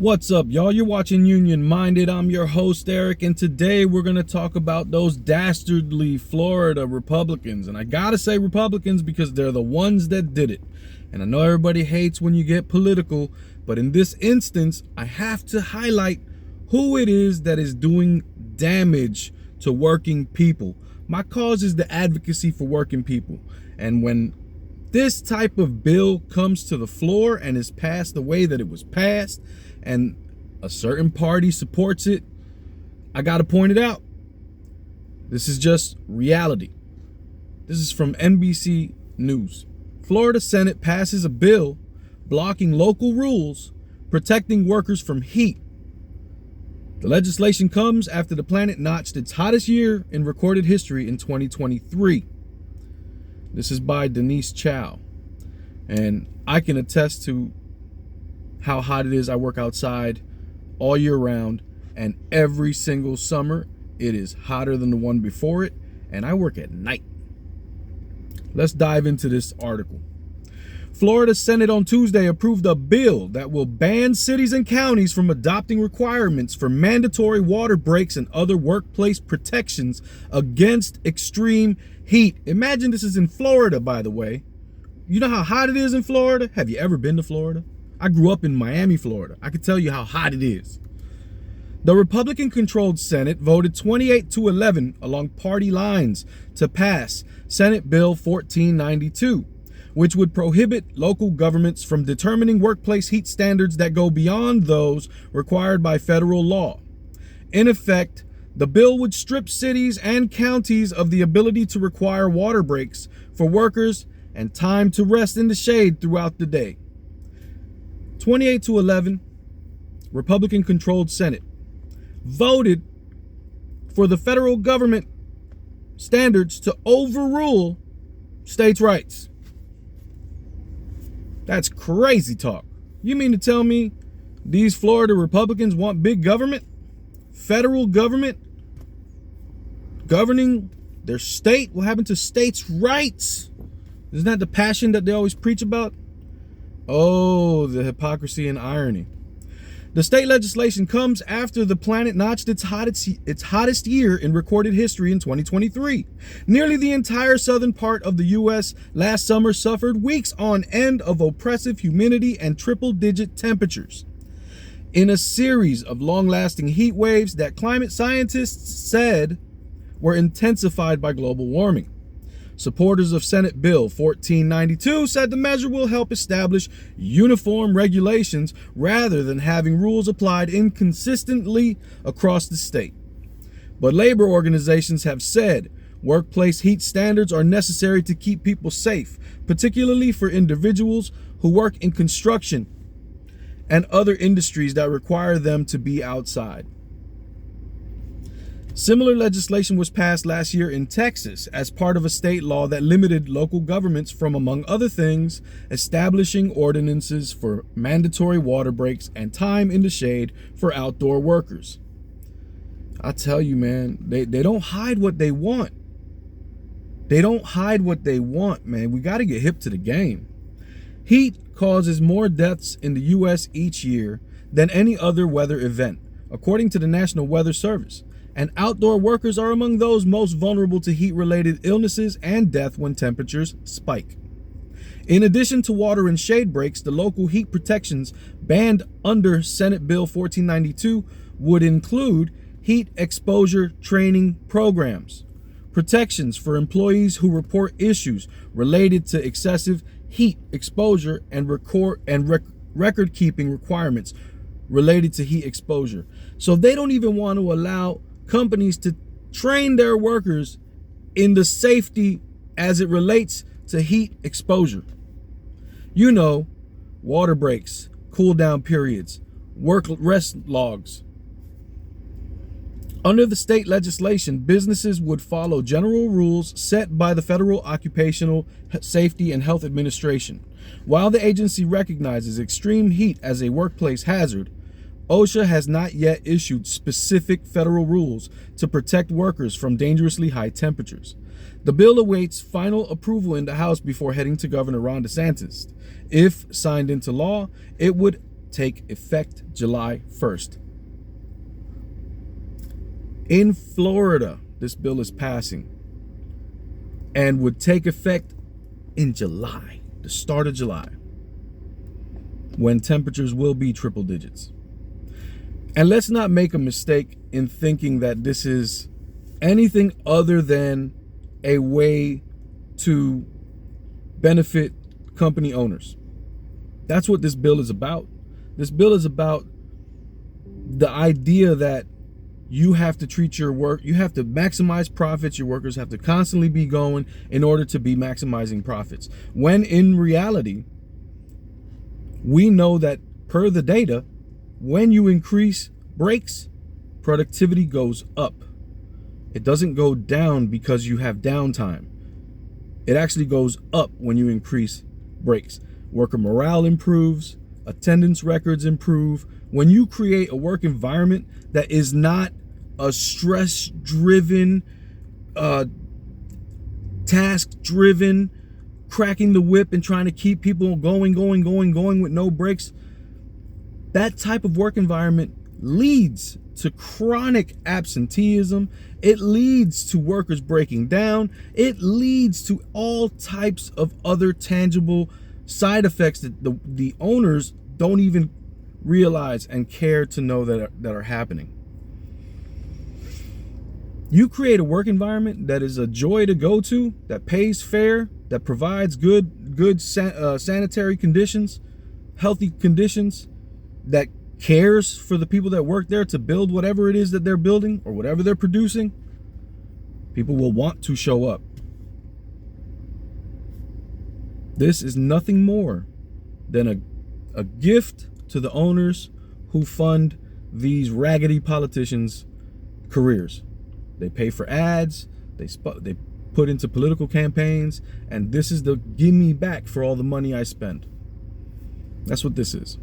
What's up, y'all? You're watching Union Minded. I'm your host, Eric, and today we're going to talk about those dastardly Florida Republicans. And I gotta say Republicans because they're the ones that did it. And I know everybody hates when you get political, but in this instance, I have to highlight who it is that is doing damage to working people. My cause is the advocacy for working people. And when this type of bill comes to the floor and is passed the way that it was passed, and a certain party supports it, I gotta point it out. This is just reality. This is from NBC News. Florida Senate passes a bill blocking local rules protecting workers from heat. The legislation comes after the planet notched its hottest year in recorded history in 2023. This is by Denise Chow. And I can attest to how hot it is. I work outside all year round, and every single summer it is hotter than the one before it, and I work at night. Let's dive into this article. Florida Senate on Tuesday approved a bill that will ban cities and counties from adopting requirements for mandatory water breaks and other workplace protections against extreme heat. Imagine this is in Florida, by the way. You know how hot it is in Florida? Have you ever been to Florida? I grew up in Miami, Florida. I can tell you how hot it is. The Republican-controlled Senate voted 28-11 along party lines to pass Senate Bill 1492, which would prohibit local governments from determining workplace heat standards that go beyond those required by federal law. In effect, the bill would strip cities and counties of the ability to require water breaks for workers and time to rest in the shade throughout the day. 28-11, Republican-controlled Senate voted for the federal government standards to overrule states' rights. That's crazy talk. You mean to tell me these Florida Republicans want big government, federal government, governing their state? What happened to states' rights? Isn't that the passion that they always preach about? Oh, the hypocrisy and irony. The state legislation comes after the planet notched its hottest year in recorded history in 2023. Nearly the entire southern part of the U.S. last summer suffered weeks on end of oppressive humidity and triple-digit temperatures. In a series of long-lasting heat waves that climate scientists said were intensified by global warming. Supporters of Senate Bill 1492 said the measure will help establish uniform regulations rather than having rules applied inconsistently across the state. But labor organizations have said workplace heat standards are necessary to keep people safe, particularly for individuals who work in construction and other industries that require them to be outside. Similar legislation was passed last year in Texas as part of a state law that limited local governments from, among other things, establishing ordinances for mandatory water breaks and time in the shade for outdoor workers. I tell you, man, they don't hide what they want. They don't hide what they want, man. We got to get hip to the game. Heat causes more deaths in the U.S. each year than any other weather event, according to the National Weather Service. And outdoor workers are among those most vulnerable to heat-related illnesses and death when temperatures spike. In addition to water and shade breaks, the local heat protections banned under Senate Bill 1492 would include heat exposure training programs, protections for employees who report issues related to excessive heat exposure, and record-keeping requirements related to heat exposure. So they don't even want to allow companies to train their workers in the safety as it relates to heat exposure. You know, water breaks, cool down periods, work rest logs. Under the state legislation, businesses would follow general rules set by the Federal Occupational Safety and Health Administration. While the agency recognizes extreme heat as a workplace hazard, OSHA has not yet issued specific federal rules to protect workers from dangerously high temperatures. The bill awaits final approval in the House before heading to Governor Ron DeSantis. If signed into law, it would take effect July 1st. In Florida, this bill is passing and would take effect in July, the start of July, when temperatures will be triple digits. And let's not make a mistake in thinking that this is anything other than a way to benefit company owners. That's what this bill is about. This bill is about the idea that you have to treat your work, you have to maximize profits. Your workers have to constantly be going in order to be maximizing profits. When in reality, we know that per the data, when you increase breaks, productivity goes up. It doesn't go down because you have downtime. It actually goes up when you increase breaks. Worker morale improves, attendance records improve. When you create a work environment that is not a stress-driven, task-driven, cracking the whip and trying to keep people going with no breaks, that type of work environment leads to chronic absenteeism. It leads to workers breaking down. It leads to all types of other tangible side effects that the owners don't even realize and care to know that are happening. You create a work environment that is a joy to go to, that pays fair, that provides good sanitary conditions, healthy conditions, that cares for the people that work there to build whatever it is that they're building or whatever they're producing. People will want to show up. This is nothing more than a gift to the owners who fund these raggedy politicians' careers. They pay for ads, they put into political campaigns, and this is the give me back for all the money I spend. That's what this is.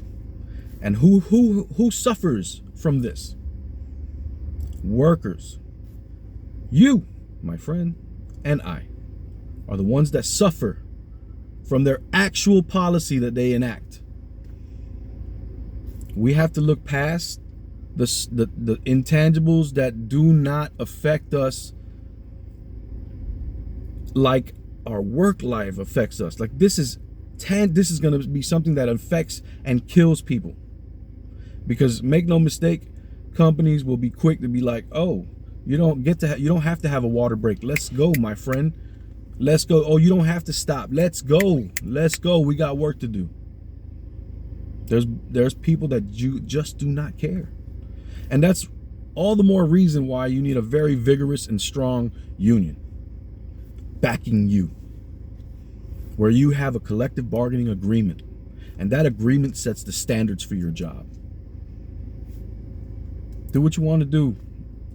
And who suffers from this? Workers. You, my friend, and I are the ones that suffer from their actual policy that they enact. We have to look past the intangibles that do not affect us like our work life affects us. Like this is going to be something that affects and kills people. Because make no mistake, companies will be quick to be like, "Oh, you don't have to have a water break. Let's go, my friend. Let's go. Oh, you don't have to stop. Let's go. Let's go. We got work to do." There's people that you just do not care. And that's all the more reason why you need a very vigorous and strong union backing you, where you have a collective bargaining agreement, and that agreement sets the standards for your job. Do what you want to do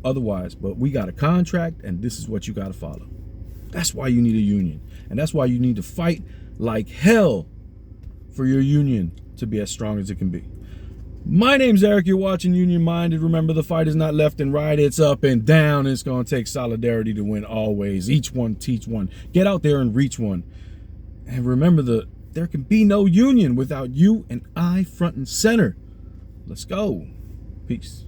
otherwise, but we got a contract and this is what you got to follow. That's why you need a union, and that's why you need to fight like hell for your union to be as strong as it can be. My name's Eric. You're watching Union Minded. Remember, the fight is not left and right, it's up and down. It's going to take solidarity to win always. Each one teach one. Get out there and reach one. And remember, there can be no union without you and I front and center. Let's go. Peace.